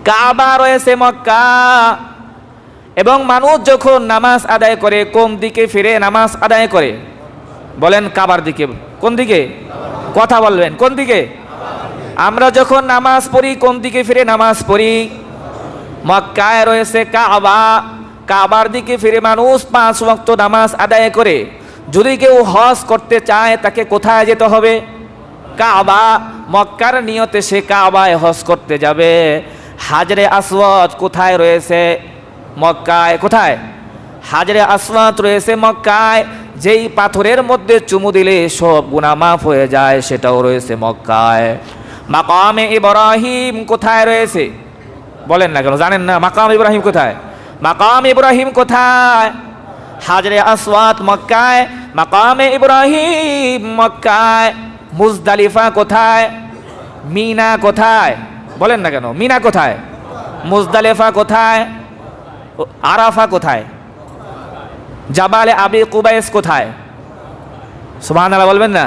কাবা রয়েছে মক্কা। এবং মানুষ যখন নামাজ আদায় করে কোন দিকে ফিরে নামাজ আদায় করে? বলেন কাবার দিকে। কোন দিকে? কথা বলবেন, কোন দিকে? আমরা যখন নামাজ পড়ি কোন দিকে ফিরে নামাজ পড়ি? মক্কায় রয়েছে কাবা, কাবার দিকে ফিরে মানুষ 5 ওয়াক্ত নামাজ আদায় করে। যদি কেউ হজ করতে চায় তাকে কোথায় যেতে হবে? কাবা। মক্কার নিয়তে সে কাবায় হজ করতে যাবে। হাজরে আসওয়াদ কোথায় রয়েছে? মক্কায়। কোথায়? হাজরে আসওয়াদ রয়েছে মক্কায়। যেই পাথরের মধ্যে চুমু দিলে সব গুনাহ মাফ হয়ে যায় সেটাও রয়েছে মক্কায়। মাকামে ইব্রাহিম কোথায় রয়েছে? বলেন না কেন, জানেন না? মাকাম ইব্রাহিম কোথায়? মাকাম ইব্রাহিম কোথায়? হাজরে আসওয়াদ মক্কায়, মাকামে ইব্রাহিম মক্কায়। মুজদালিফা কোথায়? মিনা কোথায়? বলেন না কেন, মিনা কোথায়? মুজদালিফা কোথায়? আরাফা কোথায়? জাবালে আবি কুবাইস কোথায়? সুবহানাল্লাহ বলবেন না?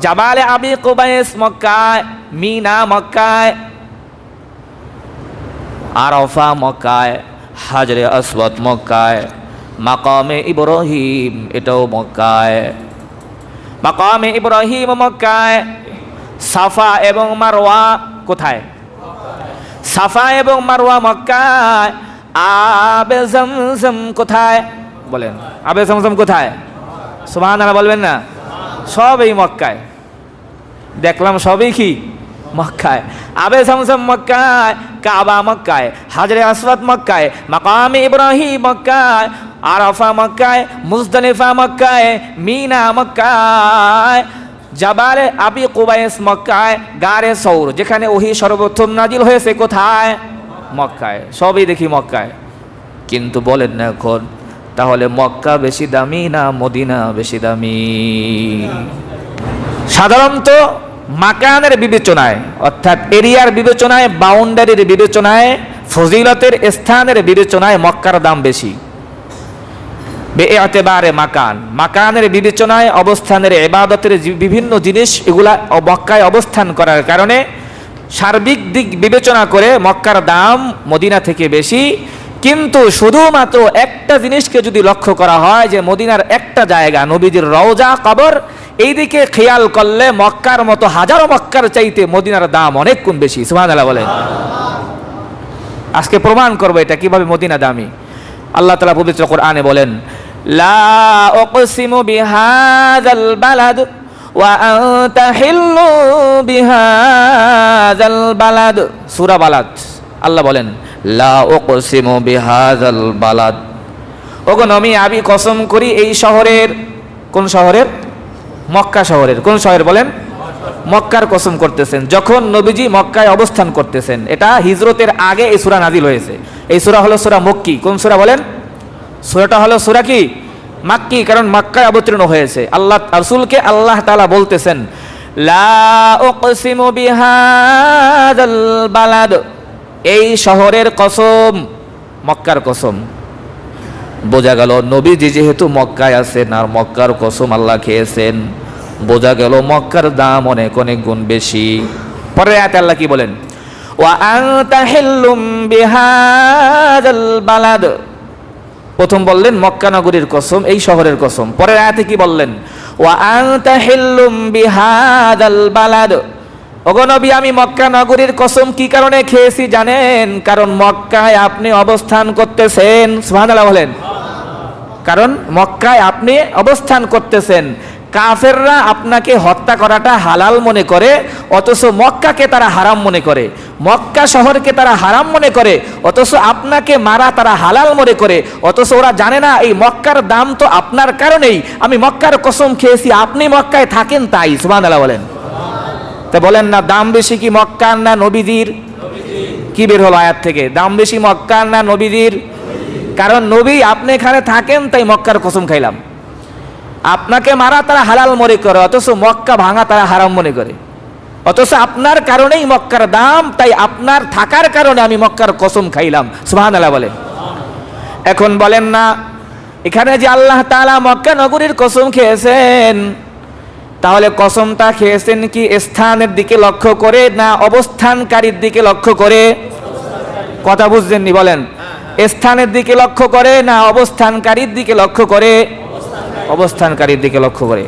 জাবালে আবি কুবাইস মক্কায়, মিনা মক্কায়, আরাফা মক্কায়, হাজরে আসওয়াদ মক্কায়, মাকামে ইব্রাহিম এটাও মক্কায়। মাকামে ইব্রাহিম মক্কায়। সাফা এবং মারওয়া কোথায়? সাফা এবং মারওয়া মক্কায়। আবে জমজম কোথায়? বলেন, আবে জমজম কোথায়? সুবহানাল্লাহ বলবেন না? সব এই মক্কায়। দেখলাম সবই কি মক্কায়। আবে জমজম মক্কায়, কাবা মক্কায়, হাজরে আসওয়াদ মক্কায়, মাকামে ইব্রাহিম মক্কায়, আরাফা মক্কায়, মুজদালিফা মক্কায়, মিনা মক্কায়, জাবালে আবি কুবাইস মক্কায়, গারে সৌর যেখানে ওহী সর্বপ্রথম নাজিল হয়েছে কোথায়? মক্কায়। সবই দেখি মক্কায়। কিন্তু বলেন না এখন তাহলে মক্কা বেশি দামি না মদিনা বেশি দামি? সাধারণত মাকানের বিবেচনায়, অর্থাৎ এরিয়ার বিবেচনায়, বাউন্ডারির বিবেচনায়, ফজিলতের স্থানের বিবেচনায় মক্কার দাম বেশি। বেএতেবারে মাকান, মাকানের বিবেচনায়, অবস্থানের, ইবাদতের বিভিন্ন জিনিস এগুলা মক্কায় অবস্থান করার কারণে সার্বিক দিক বিবেচনা করে মক্কার দাম মদিনা থেকে বেশি। কিন্তু শুধুমাত্র একটা জিনিসকে যদি লক্ষ্য করা হয় যে মদিনার একটা জায়গা নবীজির রওজা কবর, এই দিকে খেয়াল করলে মক্কার মতো হাজারো মক্কার চাইতে মদিনার দাম অনেক গুণ বেশি। সুবহানাল্লাহ বলেন। আজকে প্রমাণ করবো এটা কিভাবে মদিনা দামি। আল্লাহ তাআলা পবিত্র কোরআনে বলেন, লা উকসিমু বিহাযাল বালাদ ওয়া আনতা হিল্লু বিহাযাল বালাদ। সূরা বালাদ। আল্লাহ বলেন, লা উকসিমু বিহাযাল বালাদ। ওগো নবী, আমি কসম করি এই শহরের। কোন শহরের? মক্কা শহরের। কোন শহর বলেন? মক্কার কসম করতেছেন। যখন নবীজি মক্কায় অবস্থান করতেছেন, এটা হিজরতের আগে এই সূরা নাজিল হয়েছে। এই সূরা হলো সূরা মক্কি। কোন সূরা বলেন? সূরাটা হলো সূরা কি? মাক্কি, কারণ মক্কায় অবতীর্ণ হয়েছে। আল্লাহ রাসূলকে আল্লাহ তাআলা বলতেছেন, লা উকসিমু বিহাযাল বালাদ, এই শহরের কসম, মক্কার কসম। বোঝা গেল নবীজি যেহেতু মক্কায় আছেন আর মক্কার কসম আল্লাহ খেয়েছেন, বোঝা গেল মক্কার দাম অনেক অনেক গুণ বেশি। পরের আয়াতে আল্লাহ কি বলেন? ওয়া আনতা হিল্লুম বিহাযাল বালাদ। প্রথম বললেন মক্কা নগরীর কসম, এই শহরের কসম। পরের আয়াতে কি বললেন? ওয়া আনতা হিল্লুম বিহাযাল বালাদ। ওগো নবী, আমি মক্কা নগরীর কসম কি কারণে খেয়েছি জানেন? কারণ মক্কায় আপনি অবস্থান করতেছেন। সুবহানাল্লাহ বলেন। কারণ মক্কায় আপনি অবস্থান করতেছেন। কাফেররা আপনাকে হত্যা করাটা হালাল মনে করে, অথচ মক্কাকে তারা হারাম মনে করে। মক্কা শহরকে তারা হারাম মনে করে, অথচ আপনাকে মারা তারা হালাল মনে করে। অথচ ওরা জানে না এই মক্কার দাম তো আপনার কারণেই আমি মক্কার কসম খেয়েছি, আপনি মক্কায় থাকেন তাই। সুবহানাল্লাহ বলেন। তা বলেন না, দাম বেশি কি মক্কার না নবীজির? কি বের হলো আয়াত থেকে? দাম বেশি মক্কার না নবীজির? কারণ নবী আপনি এখানে থাকেন তাই মক্কার কসম খাইলাম। আপনাকে মারা তারা হালাল মনে করে, অথচ মক্কা ভাঙা তারা হারাম মনে করে। অথচ আপনার কারণেই মক্কার দাম, তাই আপনার থাকার কারণে আমি মক্কার কসম খাইলাম। সুবহানাল্লাহ বলেন। এখন বলেন না, এখানে যে আল্লাহ তাআলা মক্কা নগরীর কসম খেয়েছেন, তাহলে কসমটা খেয়েছেন কি স্থানের দিকে লক্ষ্য করে না অবস্থানকারীর দিকে লক্ষ্য করে? কথা বুঝছেননি বলেন? স্থানের দিকে লক্ষ্য করে না অবস্থানকারীর দিকে লক্ষ্য করে? অবস্থানকারীর দিকে লক্ষ্য করে।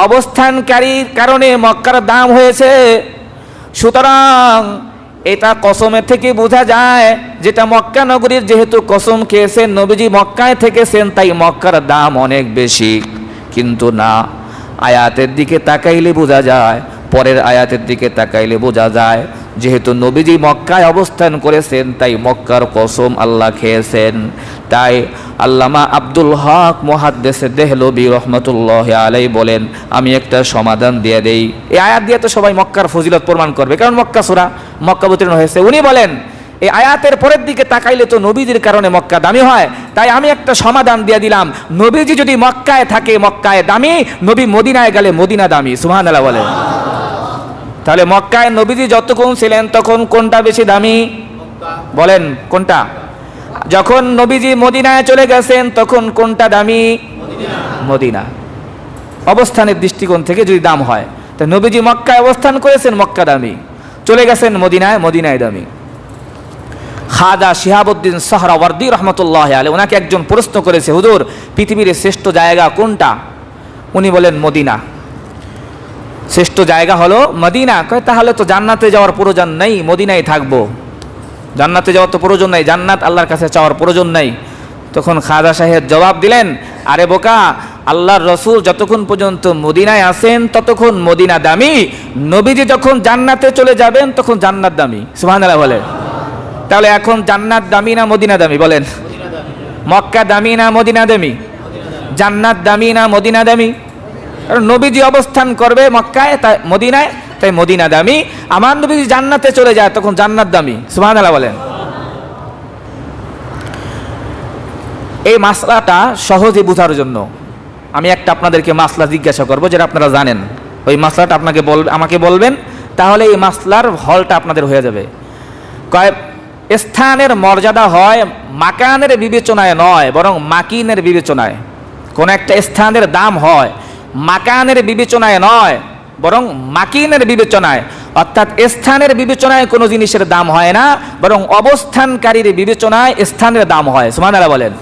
অবস্থানকারীর কারণে মক্কার দাম হয়েছে। সুতরাং এটা কসমের থেকে বোঝা যায় যেটা মক্কা নগরীর যেহেতু কসম খেয়েছেন নবীজি মক্কায় থেকেছেন তাই মক্কার দাম অনেক বেশি। কিন্তু না, আয়াতের দিকে তাকাইলে বোঝা যায়, পরের আয়াতের দিকে তাকাইলে বোঝা যায় যেহেতু নবীজি মক্কায় অবস্থান করেছেন তাই মক্কার কসম আল্লাহ খেয়েছেন। তাই আল্লামা আব্দুল হক মুহাদ্দিসে দেহলভী রহমতুল্লাহ আলাইহি বলেন, আমি একটা সমাধান দিয়ে দেই। এই আয়াত দিয়ে তো সবাই মক্কার ফজিলত প্রমাণ করবে, কারণ মক্কা সূরা মক্কা অবতীর্ণ হয়েছে। উনি বলেন এই আয়াতের পরের দিকে তাকাইলে তো নবীজির কারণে মক্কা দামি হয়, তাই আমি একটা সমাধান দিয়ে দিলাম। নবীজি যদি মক্কায় থাকে মক্কায় দামি, নবী মদিনায় গেলে মদিনা দামি। সুবহানাল্লাহ বলেন। তাহলে মক্কায় নবীজি যতক্ষণ ছিলেন তখন কোনটা বেশি দামি? বলেন কোনটা? যখন নবীজি মদিনায় চলে গেছেন তখন কোনটা দামি? মদিনা। অবস্থানের দৃষ্টিকোণ থেকে যদি দাম হয়, তো নবীজি মক্কায় অবস্থান করেছেন মক্কা দামি, চলে গেছেন মদিনায়, মদিনায় দামি। খাজা শিহাবুদ্দিন সোহরাওয়ার্দী রহমতুল্লাহ আলাইহি, ওনাকে একজন প্রশ্ন করেছে, হুজুর পৃথিবীর শ্রেষ্ঠ জায়গা কোনটা? উনি বলেন মদিনা। শ্রেষ্ঠ জায়গা হলো মদিনা। কয় তাহলে তো জান্নাতে যাওয়ার প্রয়োজন নেই, মদিনায় থাকবো। জান্নাতে যাওয়ার তো প্রয়োজন নাই, জান্নাত আল্লাহর কাছে চাওয়ার প্রয়োজন নাই। তখন খাজা সাহেব জবাব দিলেন, আরে বোকা, আল্লাহর রসুল যতক্ষণ পর্যন্ত মদিনায় আসেন ততক্ষণ মদিনা দামি, নবীজি যখন জান্নাতে চলে যাবেন তখন জান্নাত দামি। সুবহানাল্লাহ বলেন। তাহলে এখন জান্নাত দামি না মদিনা দামি? বলেন। মক্কা দামি না মদিনা দামি? জান্নাত দামি না মদিনা দামি? কারণ নবীজি অবস্থান করবে মক্কায়, তাই মদিনায়, তাই মদিনা দামি। আমার নবীজি জান্নাতে চলে যায় তখন জান্নাত দামি। সুবহানাল্লাহ বলেন। এই মাসলাটা সহজে বোঝার জন্য আমি একটা আপনাদেরকে মাসলা জিজ্ঞাসা করব, যেটা আপনারা জানেন। ওই মাসলাটা আপনাকে আমাকে বলবেন, তাহলে এই মাসলার হলটা আপনাদের হয়ে যাবে। কয় স্থানের মর্যাদা হয় মাকানের বিবেচনায় নয়, বরং মাকিনের বিবেচনায়। কোন একটা স্থানের দাম হয় মাকানের বিবেচনায় নয়, বরং মাকিনের বিবেচনায়। অর্থাৎ স্থানের বিবেচনায় কোনো জিনিসের দাম হয় না, বরং অবস্থানকারীর বিবেচনায় স্থানের দাম হয়। সুবহানাল্লাহ বলেন।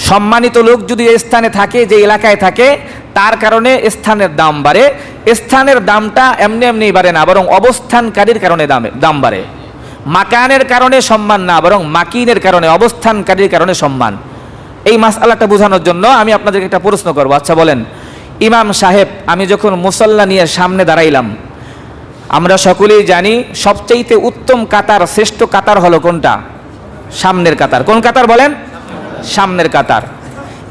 সম্মানিত লোক যদি স্থানে থাকে, যে এলাকায় থাকে, তার কারণে স্থানের দাম বাড়ে। স্থানের দামটা এমনি এমনি বাড়ে না, বরং অবস্থানকারীর কারণে দাম বাড়ে। মাকানের কারণে সম্মান না, বরং মাকিনের কারণে, অবস্থানকারীর কারণে সম্মান। এই মাসআলাটা বোঝানোর জন্য আমি আপনাদেরকে একটা প্রশ্ন করব। আচ্ছা বলেন, ইমাম সাহেব আমি যখন মুসল্লা নিয়ে সামনে দাঁড়াইলাম, আমরা সকলেই জানি সবচেয়ে উত্তম কাতার, শ্রেষ্ঠ কাতার হলো কোনটা? সামনের কাতার। কোন কাতার বলেন? সামনের কাতার।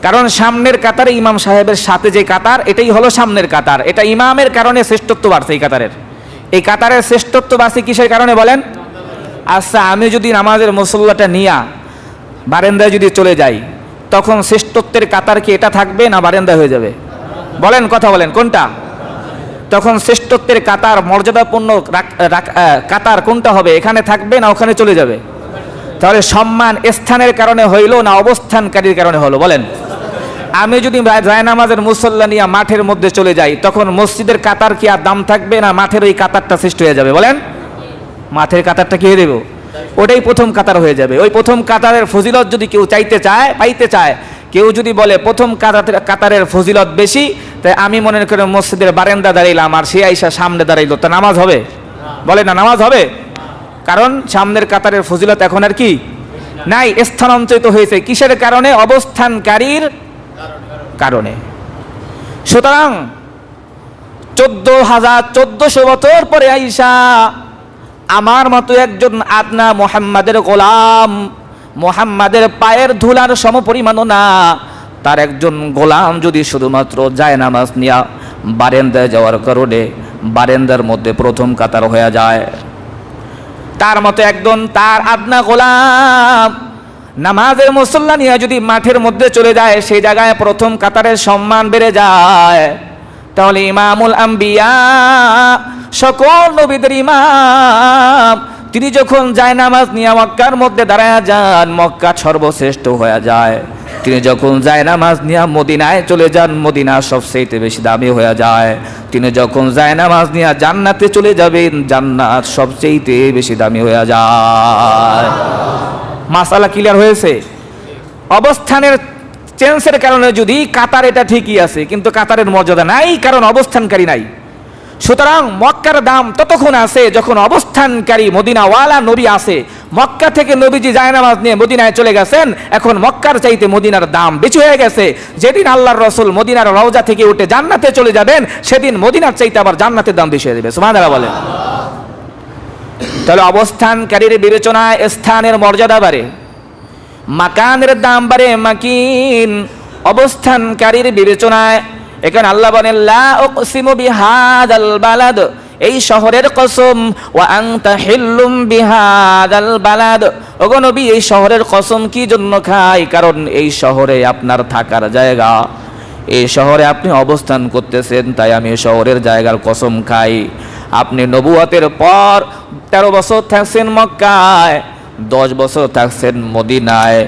কারণ সামনের কাতারে ইমাম সাহেবের সাথে যে কাতার, এটাই হলো সামনের কাতার। এটা ইমামের কারণে শ্রেষ্ঠত্ব বাড়ছে। এই কাতারের শ্রেষ্ঠত্ব বাড়ছে কিসের কারণে বলেন? আচ্ছা, আমি যদি নামাজের মুসল্লাটা নিয়া বারান্দায় যদি চলে যাই, তখন শ্রেষ্ঠত্বের কাতার কি এটা থাকবে না বারান্দা হয়ে যাবে? বলেন, কথা বলেন, কোনটা? তখন শ্রেষ্ঠত্বের কাতার, মর্যাদাপূর্ণ কাতার কোনটা হবে? এখানে থাকবে না ওখানে চলে যাবে? তাহলে সম্মান স্থানের কারণে হইলো না অবস্থানকারীর কারণে হলো? বলেন। আমি যদি জায়নামাজের মুসল্লা নিয়ে মাঠের মধ্যে চলে যাই, তখন মসজিদের কাতার কি আর দাম থাকবে না মাঠের ওই কাতারটা সৃষ্টি হয়ে যাবে? বলেন। মাঠের কাতারটা কি হয়ে দেব? ওটাই প্রথম কাতার হয়ে যাবে। ওই প্রথম কাতারের ফজিলত যদি কেউ পাইতে চায়, কেউ যদি বলে প্রথম কাতারের ফজিলত বেশি, তাই আমি মনে করি মসজিদের বারান্দা দাঁড়াইলাম আর সে আইসা সামনে দাঁড়াইলো, তা নামাজ হবে? বলে না, নামাজ হবে। কারণ সামনের কাতারের ফজিলত এখন আর কি নাই, স্থানান্তরিত হয়েছে। কিসের কারণে? অবস্থানকারীর কারণে। সুতরাং 1400 বছর পরে আইসা আমার মতো একজন আদনা মুহাম্মাদের গোলাম, মুহাম্মাদের পায়ের ধুলার সমপরিমাণও না, তার একজন গোলাম যদি শুধুমাত্র জায়নামাজ নিয়া বারান্দায় যাওয়ার কারণে বারান্দার মধ্যে প্রথম কাতার হয়ে যায়, তার মতো একজন তার আদনা গোলাম নামাজের মুসল্লা নিয়ে যদি মাঠের মধ্যে চলে যায়, সেই জায়গায় প্রথম কাতারের সম্মান বেড়ে যায়। তাহলে ইমামুল আম্বিয়া, সকল নবীদের ইমাম, তিনি যখন জায়নামাজ নিয়ে মক্কার মধ্যে দাঁড়ায় যান, মক্কা সর্বশ্রেষ্ঠ হয়ে যায়। তিনি যখন জায়নামাজ নিয়ে মদিনায় চলে যান, মদিনা সবচেয়ে বেশি দামি হয়ে যায়। তিনি যখন জায়নামাজ নিয়ে জান্নাতে চলে যাবেন, জান্নাত সবচেয়ে বেশি দামি হয়ে যায়। মাসালা ক্লিয়ার হয়েছে? অবস্থানের চেঞ্জের কারণে যদি কাতার এটা ঠিকই আছে, কিন্তু কাতারের মর্যাদা নাই, কারণ অবস্থানকারী নাই। সুতরাং মক্কার দাম ততক্ষণ আছে যখন অবস্থানকারী মদিনাওয়ালা নবী আছে। মক্কা থেকে নবীজি জায়নামাজ নিয়ে মদিনায় চলে গেছেন, এখন মক্কার চাইতে মদিনার দাম বেশি হয়ে গেছে। যেদিন আল্লাহর রাসূল মদিনার রওজা থেকে উঠে জান্নাতে চলে যাবেন, সেদিন মদিনার চাইতে আবার জান্নাতের দাম বেশি হয়ে যাবে। সুবহানাল্লাহ বলেন। তাহলে অবস্থানকারীর বিবেচনায় স্থানের মর্যাদা বাড়ে, মাকানের দাম বাড়ে, মাকিন অবস্থানকারীর বিবেচনায়। এখানে আল্লাহ বলেন লা উকসিমু বিহাদাল বালাদ, এই শহরের কসম, ওয়া আনতা হিল্লুম বিহাদাল বালাদ, ওগো নবী এই শহরের কসম কি জন্য খাই? কারণ এই শহরে আপনার থাকার জায়গা, এই শহরে আপনি অবস্থান করতেছেন, তাই আমি এই শহরের জায়গার কসম খাই। আপনি নবুয়তের পর 13 বছর থাকছেন মক্কায়, 10 বছর থাকছেন মদিনায়,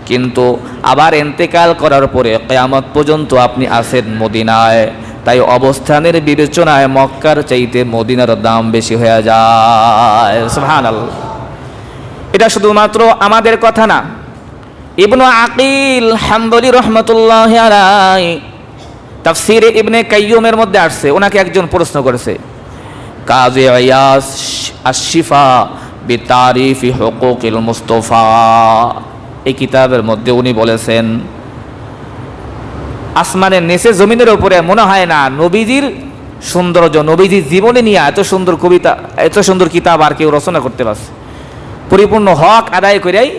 কিন্তু আবার ইন্তেকাল করার পরে কিয়ামত পর্যন্ত আপনি আছেন মদিনায়। তাই অবস্থানের বিবেচনায় মক্কার চাইতে মদিনার দাম বেশি হয়ে যায়। সুবহানাল্লাহ। এটা শুধুমাত্র আমাদের কথা না, ইবনে আকিল হাম্বলি রাহমাতুল্লাহি আলাইহি তাফসীরে ইবনে কাইয়্যুমের মধ্যে আসছে, ওনাকে একজন প্রশ্ন করেছে, কাজী ইয়াস আশ-শিফা বিতারিফি হুকুকিল মুস্তাফা, এই কিতাবের মধ্যে উনি বলেছেন, আসমানের নিচে জমিনের উপরে মনে হয় না নবীজির সৌন্দর্য, নবীজির জীবনে নিয়ে এত সুন্দর কবিতা, এত সুন্দর কিতাব আর কেউ রচনা করতে পারছে। পরিপূর্ণ হক আদায় করেই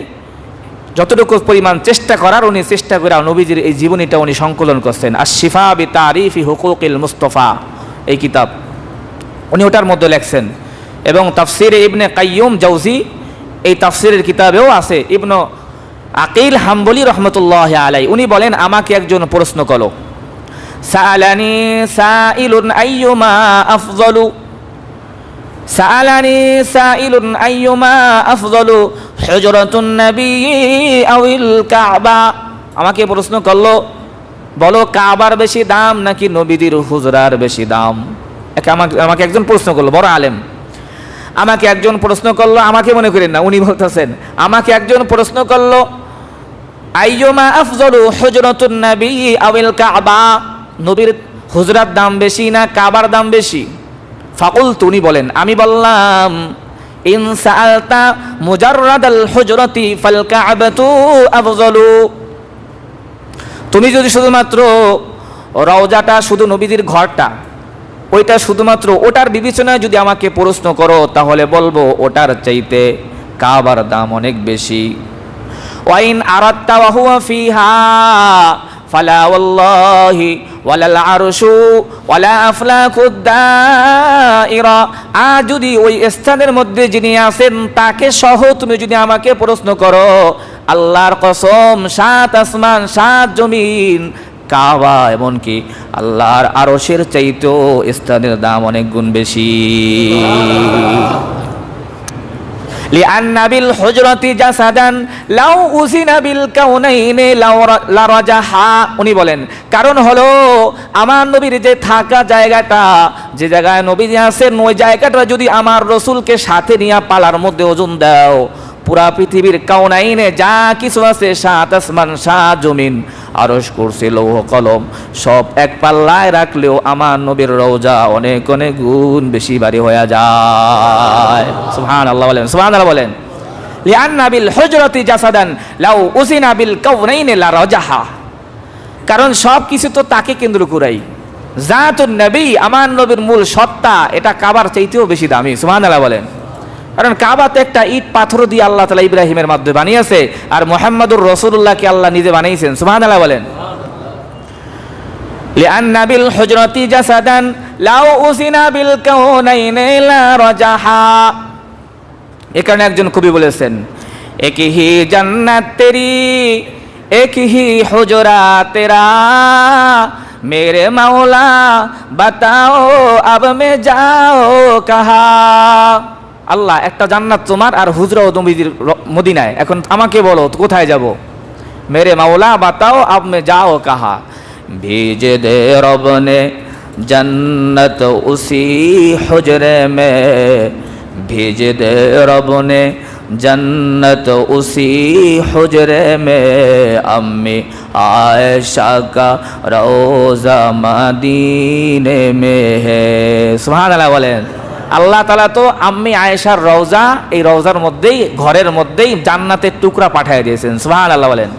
যতটুকু পরিমাণ চেষ্টা করার উনি চেষ্টা করে নবীজির এই জীবনীটা উনি সংকলন করছেন, আশ-শিফা বিতারিফি হুকুকিল মুস্তাফা, এই কিতাব উনি ওটার মধ্যে লেখছেন। এবং তাফসীরে ইবনে কাইয়্যুম জাওজি এই তাফসীরের কিতাবেও আছে। ইবনে আকিল হাম্বলি রহমতুল্লাহি আলাইহি উনি বলেন, আমাকে একজন প্রশ্ন করলো, সাআলানি সাইলুন আইয়ুমা আফযলু, সাআলানি সাইলুন আইয়ুমা আফযলু হুজরাতুন নবী আউল কাবা, আমাকে প্রশ্ন করলো, বলো কাবার বেশি দাম নাকি নবীদের হুজরার বেশি দাম? আমাকে একজন প্রশ্ন করলো, বড় আলেম, আমাকে একজন প্রশ্ন করলো, আমাকে মনে করেন না, উনি বলতেছেন, আমাকে একজন প্রশ্ন করলো, আইয়ুমা আফযলু হুজরাতুন নবী আউল কাবা, নবীর হুজরার দাম বেশি না কাবার দাম বেশি? ফাকুলতু, উনি বলেন, আমি বললাম, ইন সাআলতা মুজাররাদাল হুজরাতি ফাল কাবাতু আফযলু, তুমি যদি শুধুমাত্র রওজাটা, শুধু নবীজির ঘরটা, ওইটা শুধুমাত্র ওটার বিবেচনায় যদি আমাকে প্রশ্ন করো, তাহলে বলবো ওটার চাইতে কাবার দাম অনেক বেশি। ওয়াইন আরাদতা ওয়া হুয়া ফিহা ফালা ওয়াল্লাহি ওয়ালাল আরশু ওয়ালা আফলাকুদ দাইরা, আর যদি ওই স্থানের মধ্যে যিনি আছেন তাকে সহ তুমি যদি আমাকে প্রশ্ন করো, আল্লাহর কসম 7 আসমান 7 জমিন কাবা এমনকি আল্লাহর আরশের চাইতেও স্থানের দাম অনেক গুণ বেশি। লিআন্না বিল হুজরাতি জাসাদান লাউ উসিনা বিল কাউনাইনি লারাজাহা, উনি বলেন কারণ হলো আমার নবীর যে থাকা জায়গাটা, যে জায়গায় নবী আছেন, ওই জায়গাটা যদি আমার রসুলকে সাথে নিয়ে পালার মধ্যে ওজন দাও, পুরা পৃথিবীর কাউনাইনে যা কিছু আছে, 7 আসমান 7 জমিন আরশ কুরসি লৌহ কলম সব এক পাল্লায় রাখলেও আমার নবীর রওজা অনেক অনেক গুণ বেশি ভারী হয়ে যায়। সুবহানাল্লাহ বলেন, সুবহানাল্লাহ বলেন। লিআন্না বিল হুজরাতি জাসাদান লাউ উসিনা বিল কাউনাইনি লারাজাহা, কারণ সব কিছু তো তাকে কেন্দ্র করেই, জাতুন নবী আমার নবীর মূল সত্তা, এটা কাবার চাইতেও বেশি দামি। সুবহানাল্লাহ বলেন। কারণ কাবা তো একটা ইট পাথর দিয়ে আল্লাহ তাআলা ইব্রাহিমের মাধ্যমে বানিয়েছে, আর মুহাম্মদুর রাসূলুল্লাহকে আল্লাহ নিজে বানিয়েছেন। সুবহানাল্লাহ বলেন। লিআন্না বিল হুজরাতি জাসাদান লাউ উসিনা বিল কাউনাইনি লারাজাহা, এখানে একজন কবি বলেছেন, এক হি জান্নাত তেরি এক হি হুজরা তেরা, মেরে মাওলা বাতাও আব মে যাও কাহা, আল্লাহ একটা জান্নাত তোমার আর হুজরা ও নবীর মদিনায়, এখন আমাকে বলো কোথায় যাব? मेरे मौला बताओ अब मैं जाओ कहाँ। भेज दे रब ने जन्नत उसी हुजरे में, भेज दे रब ने जन्नत उसी हुजरे में, अम्मी आयशा का रोज़ा मदीने में है। सुभान अल्लाह बोलेन। আল্লাহ তাআলা তো আম্মি আয়েশার রওজা, এই রওজার মধ্যেই, ঘরের মধ্যেই জান্নাতের টুকরা পাঠিয়ে দিয়েছেন। সুবহানাল্লাহ বলেন।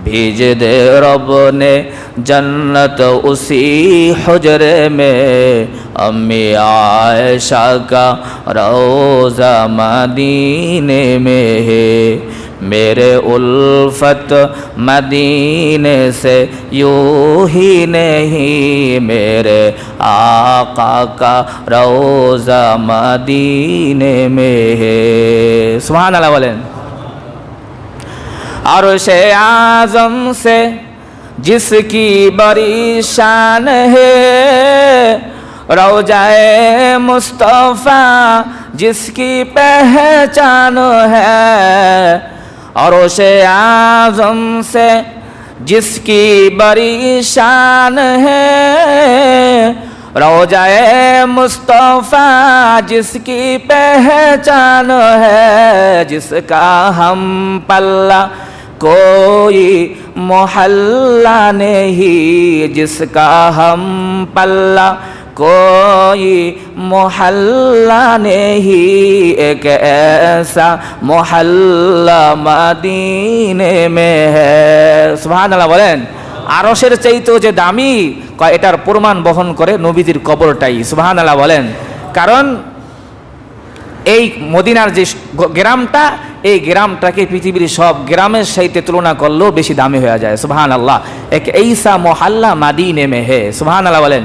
भेज दे रब ने जन्नत उसी हुजरे में, अम्मी आयशा का रोज़ा मदीने में है। मेरे उल्फत मदीने से यूं ही नहीं, मेरे आका का रोज़ा मदीने में है। सुभान अल्लाह बोलें। अर्शे आज़म से जिसकी बड़ी शान है, रौजाए मुस्तफ़ा जिसकी पहचान है। अर्शे आज़म से जिसकी बड़ी शान है, रौजाए मुस्तफ़ा जिसकी पहचान है। जिसका हम पल्ला कोई मोहल्ला नहीं, जिसका हम पल्ला कोई मोहल्ला नहीं, एक ऐसा मोहल्ला मदीने में है। सुभान अल्लाह बोलें। আরশের চাইতেও যে দামি, এটার প্রমাণ বহন করে নবীজির কবরটাই। সুবহানাল্লাহ বলেন। কারণ এই মদিনার যে গ্রামটা, এই গ্রামটাকে পৃথিবীর সব গ্রামের সাথে তুলনা করলেও বেশি দামি হয়ে যায়। সুবহানাল্লাহ। এক ऐसा मोहल्ला मदीने में है। सुबहानअल्लाह बोलें।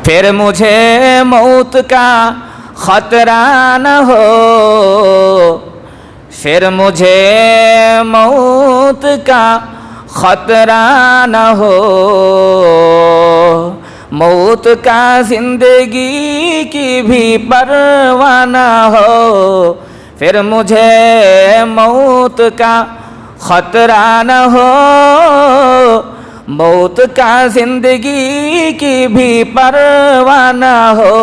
फिर मुझे मौत का खतरा न हो, फिर मुझे मौत का खतरा न हो, मौत का जिंदगी की भी परवाह न हो। फिर मुझे मौत का खतरा न हो, मौत का जिंदगी की भी परवाह न हो।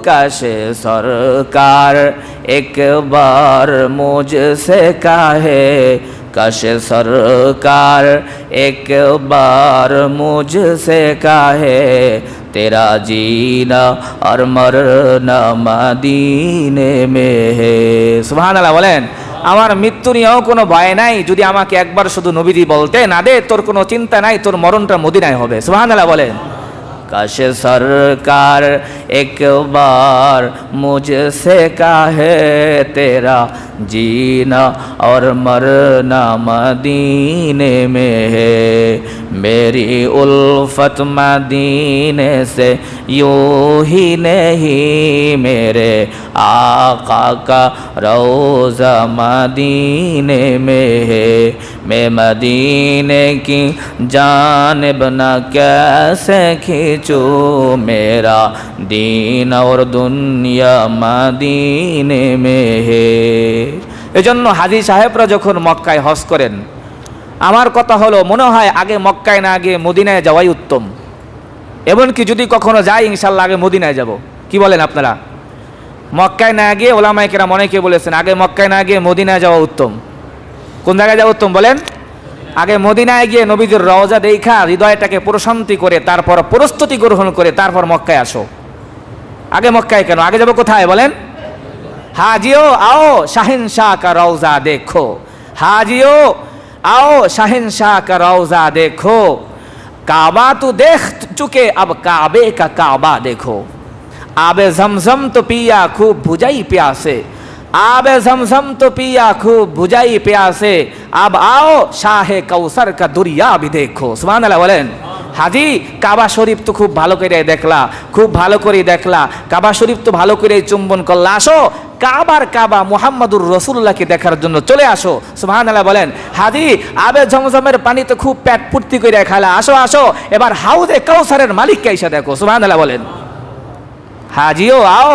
काश सरकार एक बार मुझसे कहे, काश सरकार एक बार मुझसे कहे, तेरा जीना और मरना मदीने में है। सुबहानाल्लाह बोलें। আমার মৃত্যু নিয়েও কোনো ভয় নাই, যদি আমাকে একবার শুধু নবীজি বলতে না দে, তোর কোনো চিন্তা নাই, তোর মরণটা মদিনায় হবে। সুবহানাল্লাহ বলেন। काश सरकार एक बार मुझसे कहे, तेरा जीना और मरना मदीने में है। मेरी उल्फत मदीने से यूं ही नहीं, मेरे आका का रोज़ा मदीने में है। मैं मदीने की जानिब न कैसे खींचूं, मेरा दीन और दुनिया मदीने में है। এজন্য হাজী সাহেবরা যখন মক্কায় হজ করেন, আমার কথা হলো মনে হয় আগে মক্কায় না গিয়ে মদিনায় যাওয়াই উত্তম। এমনকি যদি কখনো যাই ইনশাল্লাহ আগে মদিনায় যাব। কি বলেন আপনারা? মক্কায় না গিয়ে ওলামায়ে কেরাম অনেকে বলেছেন আগে মক্কায় না গিয়ে মদিনায় যাওয়া উত্তম। কোন জায়গায় যাওয়া উত্তম বলেন? আগে মদিনায় গিয়ে নবীজির রওজা দেখা হৃদয়টাকে প্রশান্তি করে, তারপর প্রস্তুতি গ্রহণ করে তারপর মক্কায় আসো। আগে মক্কায় কেন? আগে যাবো কোথায় বলেন? हाजियो आओ शाहिनशाह का रौजा देखो, हाजियो आओ शाहिनशाह का रौजा देखो, काबा तो देख चुके अब काबे का काबा देखो। आबे जमजम तो पिया खूब बुझाई प्यासे, आबे जमजम तो पिया खूब बुझाई प्यासे, अब आओ शाहे कौसर का दुरिया भी देखो। सुभान अल्लाह बोलें। হাজি কাবা শরীফ তো খুব ভালো করে দেখলা, খুব ভালো করে দেখলা, কাবা শরীফ তো ভালো করে চুম্বন করলা, আসো কাবার কাবা মুহাম্মাদুর রাসূলুল্লাহকে দেখার জন্য চলে আসো। সুবহানাল্লাহ বলেন। হাজি আবে ঝমঝমের পানি তো খুব পেট পূর্তি করে খালা, আসো আসো এবার হাউজে কাউসারের মালিককে এসে দেখো। সুবহানাল্লাহ বলেন। হাজিও আও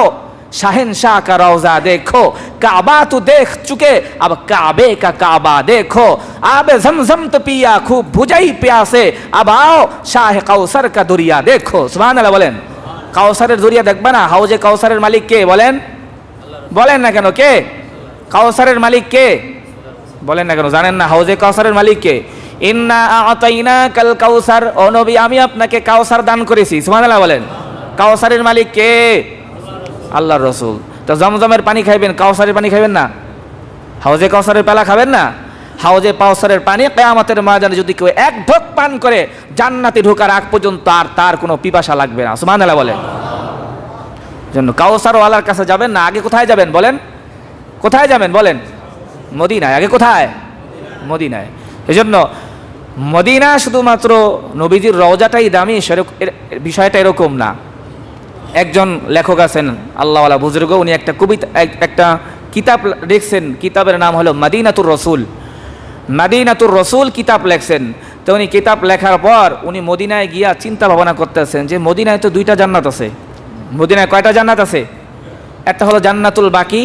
शहंशाह का रौजा देखो, काबा तो देख चुके अब काबे का काबा देखो, आब जमजम तो पिया खूब भुजाई प्यासे, अब आओ शाह कौसर का दुरिया देखो। सुभान अल्लाह বলেন। কাউসারের দুরিয়া দেখবে না? হাউজে কাউসারের মালিক কে বলেন? বলেন না কেন কে? কাউসারের মালিক কে? বলেন না কেন? জানেন না হাউজে কাউসারের মালিক কে? ইন্না আতাইনাকাল কাউসার, ও নবী আমি আপনাকে কাউসার দান করেছি। সুবহানাল্লাহ বলেন। কাউসারের মালিক কে? আল্লাহর রাসূল। তো জমজমের পানি খাইবেন, কাউসারের পানি খাইবেন না? হাউজে কাউসারের পেলা খাবেন না? হাউজে কাউসারের পানি কিয়ামতের ময়দানে যদি কেউ এক ঢোক পান করে জান্নাতে ঢোকার আগ পর্যন্ত আর তার কোনো পিপাসা লাগবে না। সুবহানাল্লাহ বলেন। জন্য কাউসার ওয়ালার কাছে যাবেন না, আগে কোথায় যাবেন বলেন? কোথায় যাবেন বলেন? মদিনায়। আগে কোথায়? মদিনায়। এজন্য মদিনা শুধুমাত্র নবীজির রওজাটাই দামি বিষয়টা এরকম না। একজন লেখক আছেন আল্লাহওয়ালা বুজুর্গ, উনি একটা কবিতা একটা কিতাব লিখছেন, কিতাবের নাম হলো মদিনাতুর রসুল। মদিনাতুর রসুল কিতাব লেখছেন। তো উনি কিতাব লেখার পর উনি মদিনায় গিয়া চিন্তা ভাবনা করতেছেন যে মদিনায় তো দুইটা জান্নাত আছে। মদিনায় কয়টা জান্নাত আছে? একটা হলো জান্নাতুল বাকি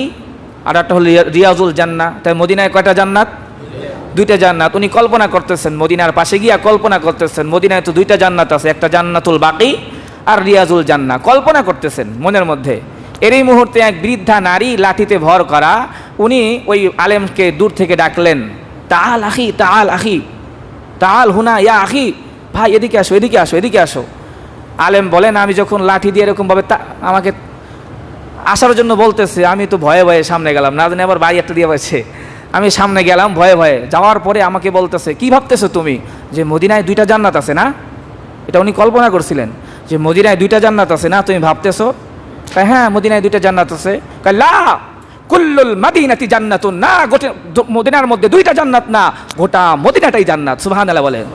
আর একটা হলো রিয়াজুল জান্নাহ। তাই মদিনায় কয়টা জান্নাত? দুইটা জান্নাত। উনি কল্পনা করতেছেন, মদিনার পাশে গিয়া কল্পনা করতেছেন মদিনায় তো দুইটা জান্নাত আছে, একটা জান্নাতুল বাকি আর রিয়াজুল জান্নাহ। কল্পনা করতেছেন মনের মধ্যে। এরই মুহূর্তে এক বৃদ্ধা নারী লাঠিতে ভর করা, উনি ওই আলেমকে দূর থেকে ডাকলেন, তাআল আখি, তাআল আখি, তাআল হুনা ইয়া আখি, ভাই এদিকে আসো, এদিকে আসো, এদিকে আসো। আলেম বলেন, আমি যখন লাঠি দিয়ে এরকমভাবে আমাকে আসার জন্য বলতেছে, আমি তো ভয়ে ভয়ে সামনে গেলাম, না জানি আবার বাড়ি একটা দিয়ে বসে। আমি সামনে গেলাম ভয়ে ভয়ে, যাওয়ার পরে আমাকে বলতেছে, কি ভাবতেছো তুমি যে মদিনায় দুইটা জান্নাত আছে না? এটা উনি কল্পনা করছিলেন যে মদিনায় দুইটা জান্নাত আছে না, তুমি ভাবতেছো? হ্যাঁ মদিনায় দুইটা জান্নাত আছে। লা কুল্লুল মদিনাতি জান্নাতুন, না গোটা মদিনার মধ্যে দুইটা জান্নাত না, গোটা মদিনাটাই জান্নাত। সুবহানাল্লাহ বলেন।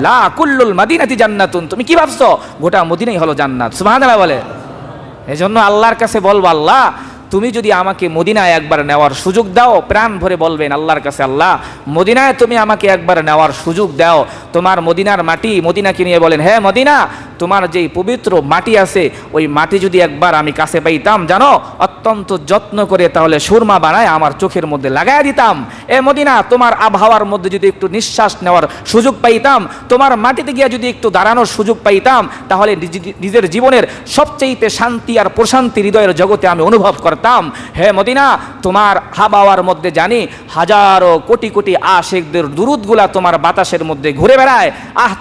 লা কুল্লুল মদিনাতি জান্নাতুন, তুমি কি ভাবছো? গোটা মদিনাই হলো জান্নাত। সুবহানাল্লাহ বলে। এজন্য আল্লাহর কাছে বলবো, আল্লাহ তুমি যদি আমাকে মদিনায় একবার নেওয়ার সুযোগ দাও, প্রাণ ভরে বলবেন আল্লাহর কাছে, আল্লাহ মদিনায় তুমি আমাকে একবার নেওয়ার সুযোগ দাও। তোমার মদিনার মাটি, মদিনাকে নিয়ে বলেন, হ্যাঁ মদিনা তোমার যেই পবিত্র মাটি আছে, ওই মাটি যদি একবার আমি কাছে পাইতাম, জানো অত্যন্ত যত্ন করে তাহলে সুরমা বানায় আমার চোখের মধ্যে লাগাই দিতাম। এ মদিনা তোমার আবহাওয়ার মধ্যে যদি একটু নিঃশ্বাস নেওয়ার সুযোগ পাইতাম, তোমার মাটিতে গিয়ে যদি একটু দাঁড়ানোর সুযোগ পাইতাম, তাহলে নিজের জীবনের সবচেয়ে শান্তি আর প্রশান্তি হৃদয়ের জগতে আমি অনুভব করতাম। হে মদিনা তোমার আবহাওয়ার মধ্যে জানি হাজারো কোটি কোটি আশিকদের দুরুদগুলা তোমার বাতাসের মধ্যে ঘুরে বেড়ায়।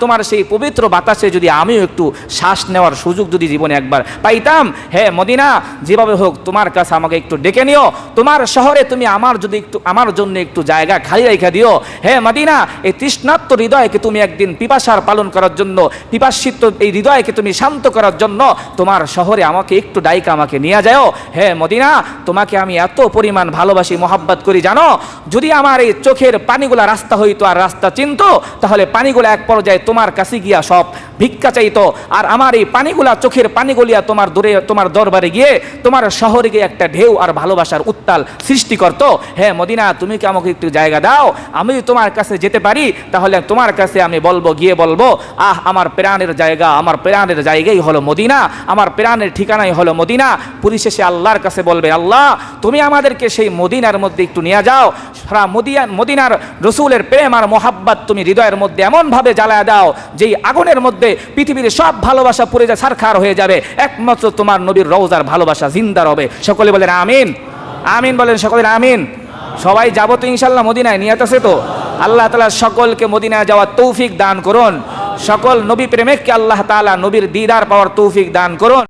তোমার সেই পবিত্র বাতাসে যদি আমিও একটু শ্বাস নেওয়ার সুযোগ যদি জীবনে একবার পাইতাম, হে মদিনা যেভাবে হোক তোমার কাছে আমাকে একটু ডেকে নিও, তোমার শহরে তুমি আমার জন্য একটু জায়গা খালি রেখে দিও। হে মদিনা এই তৃষ্ণার্ত হৃদয়কে তুমি একদিন পিপাসার পালন করার জন্য, পিপাসিত এই হৃদয়কে তুমি শান্ত করার জন্য তোমার শহরে আমাকে একটু ডাইকা আমাকে নিয়ে যাও। হে মদিনা তোমাকে আমি এত পরিমাণ ভালোবাসি, মোহাব্বত করি, জানো যদি আমার এই চোখের পানিগুলা রাস্তা হইতো আর রাস্তা চিনত, তাহলে পানিগুলা এক পর্যায়ে তোমার কাছে গিয়া সব ভিক্ষা চাইতো, আর আমার এই পানিগুলা চোখের পানিগুলিয়া তোমার দরবারে গিয়ে তোমার শহরে গিয়ে একটা ঢেউ আর ভালোবাসার উত্তাল সৃষ্টি করতো। হ্যাঁ মদিনা তুমি কি আমাকে একটু জায়গা দাও, আমি তোমার কাছে যেতে পারি, তাহলে তোমার কাছে আমি বলবো, গিয়ে বলবো, আমার প্রাণের জায়গা, আমার প্রাণের জায়গাই হলো মদিনা, আমার প্রাণের ঠিকানাই হলো মদিনা। পরিশেষে আল্লাহর কাছে বলবে, আল্লাহ তুমি আমাদেরকে সেই মদিনার মধ্যে একটু নিয়ে যাও, সারা মদিনার রসুলের প্রেম আর মোহাব্বত তুমি হৃদয়ের মধ্যে এমনভাবে জ্বালায় দাও যেই আগুনের মধ্যে পৃথিবীর সব ভালোবাসা পুড়ে যায়, ছারখার হয়ে যাবে, একমাত্র তোমার নবীর রওজার ভালোবাসা জিন্দা হবে। সকলে বলেন আমিন, আমিন বলেন সকলে আমিন। সবাই যাবো তো ইনশাল্লাহ মদিনায়, নিয়ত আছে তো? আল্লাহ তাআলা সকলকে মদিনায় যাওয়ার তৌফিক দান করুন। সকল নবী প্রেমিককে আল্লাহ তাআলা নবীর দিদার পাওয়ার তৌফিক দান করুন।